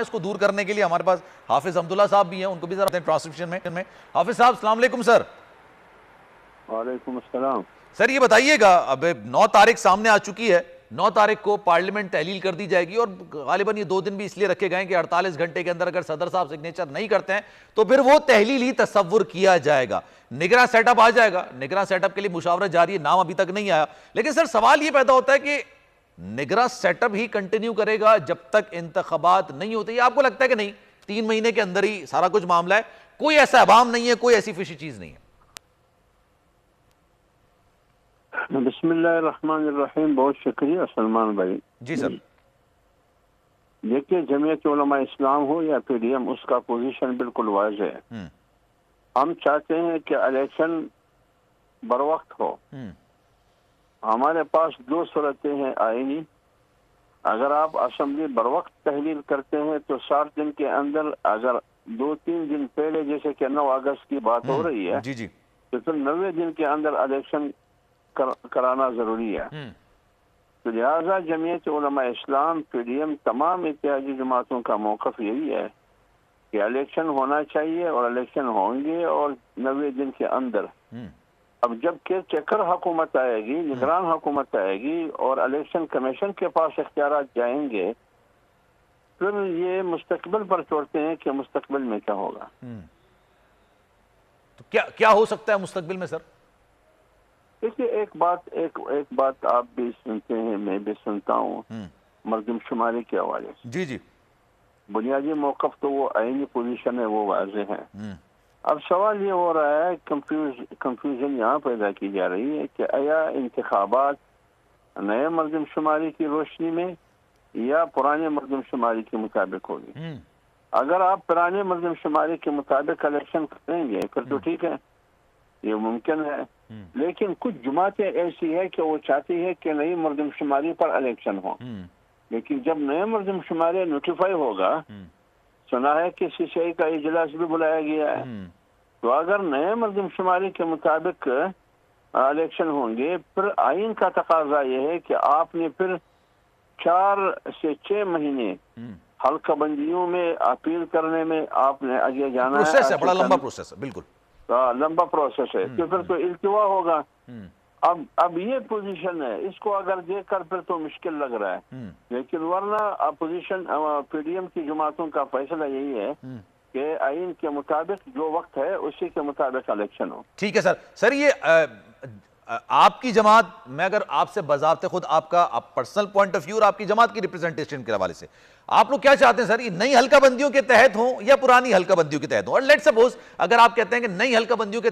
اس کو دور کرنے کے لیے ہمارے پاس حافظ عبداللہ صاحب بھی ہیں، ان کو بھی ذرا ٹرانسکرپشن میں حافظ صاحب السلام علیکم سر۔ وعلیکم السلام سر یہ بتائیے گا، اب 9 تاریخ سامنے آ چکی ہے، 9 تاریخ کو پارلیمنٹ تحلیل کر دی جائے گی، اور غالباً یہ 2 دن بھی اس لیے رکھے گئے کہ 48 گھنٹے کے اندر اگر صدر صاحب سگنیچر نہیں کرتے ہیں تو پھر وہ تحلیل ہی تصور کیا جائے گا، نگراں سیٹ اپ آ جائے گا۔ نگراں سیٹ اپ کے لیے مشاورت جاری ہے، نام ابھی تک نہیں آیا، لیکن سر سوال یہ پیدا ہوتا ہے کہ نگراں سیٹ اپ ہی کنٹینیو کرے گا جب تک انتخابات نہیں ہوتے؟ یہ آپ کو لگتا ہے کہ نہیں 3 مہینے کے اندر ہی سارا کچھ معاملہ ہے، کوئی ایسا ابہام نہیں ہے، کوئی ایسی فشی چیز نہیں ہے؟ بسم اللہ الرحمن الرحیم، بہت شکریہ سلمان بھائی۔ جی سر۔ دیکھیے، جمعیت علماء اسلام ہو یا پی ڈی ایم، اس کا پوزیشن بالکل واضح ہے۔ ہم چاہتے ہیں کہ الیکشن بر وقت ہو۔ ہمارے پاس 2 صورتیں ہیں آئینی۔ اگر آپ اسمبلی بر وقت تحلیل کرتے ہیں تو 60 دن کے اندر، اگر 2-3 دن پہلے جیسے کہ 9 اگست کی بات ہو رہی ہے، جی تو پھر 90 دن کے اندر الیکشن کرانا ضروری ہے۔ تو لہٰذا جمعیت Ulema Islam, P D M, تمام اتحادی جماعتوں کا موقف یہی ہے کہ الیکشن ہونا چاہیے، اور الیکشن ہوں گے اور 90 دن کے اندر۔ اب جب کہ چیکر حکومت آئے گی، نگران حکومت آئے گی، اور الیکشن کمیشن کے پاس اختیارات جائیں گے، پھر یہ مستقبل پر چھوڑتے ہیں کہ مستقبل میں کیا ہوگا۔ تو کیا ہو سکتا ہے مستقبل میں سر؟ دیکھیے، ایک بات آپ بھی سنتے ہیں، میں بھی سنتا ہوں، مردم شماری کے حوالے سے۔ جی بنیادی موقف تو وہ آئینی پوزیشن ہے، وہ واضح ہے۔ اب سوال یہ ہو رہا ہے، کنفیوژن یہاں پیدا کی جا رہی ہے کہ آیا انتخابات نئے مردم شماری کی روشنی میں یا پرانے مردم شماری کے مطابق ہوگی؟ اگر آپ پرانے مردم شماری کے مطابق الیکشن کریں گے پھر تو ٹھیک ہے، یہ ممکن ہے، لیکن کچھ جماعتیں ایسی ہے کہ وہ چاہتی ہے کہ نئی مردم شماری پر الیکشن ہو، لیکن جب نئے مردم شماری نوٹیفائی ہوگا، سنا ہے کہ سی سی آئی کا اجلاس بھی بلایا گیا ہے، تو اگر نئے مردم شماری کے مطابق الیکشن ہوں گے، پھر آئین کا تقاضا یہ ہے کہ آپ نے پھر 4 سے 6 مہینے حلقہ بندیوں میں اپیل کرنے میں آپ نے آگے جانا ہے۔ پروسیس ہے، بڑا لمبا پروسیس ہے، بالکل لمبا پروسیس ہے، تو پھر تو التوا ہوگا۔ اب یہ پوزیشن ہے، اس کو اگر دیکھ کر پھر تو مشکل لگ رہا ہے، لیکن ورنہ اپوزیشن پی ڈی ایم کی جماعتوں کا فیصلہ یہی ہے کہ آئین کے مطابق جو وقت ہے اسی کے مطابق الیکشن ہو۔ ٹھیک ہے سر یہ آپ کی جماعت، میں اگر آپ سے بذات خود آپ کا پرسنل پوائنٹ آف ویو اور آپ کی جماعت کی ریپرزنٹیشن کے حوالے سے، آپ لوگ کیا چاہتے ہیں سر؟ یہ نئی حلقہ بندیوں کے تحت ہوں یا پرانی حلقہ بندیوں کے تحت ہوں؟ اور لیٹ سپوز اگر آپ کہتے ہیں کہ نئی حلقہ بندیوں کے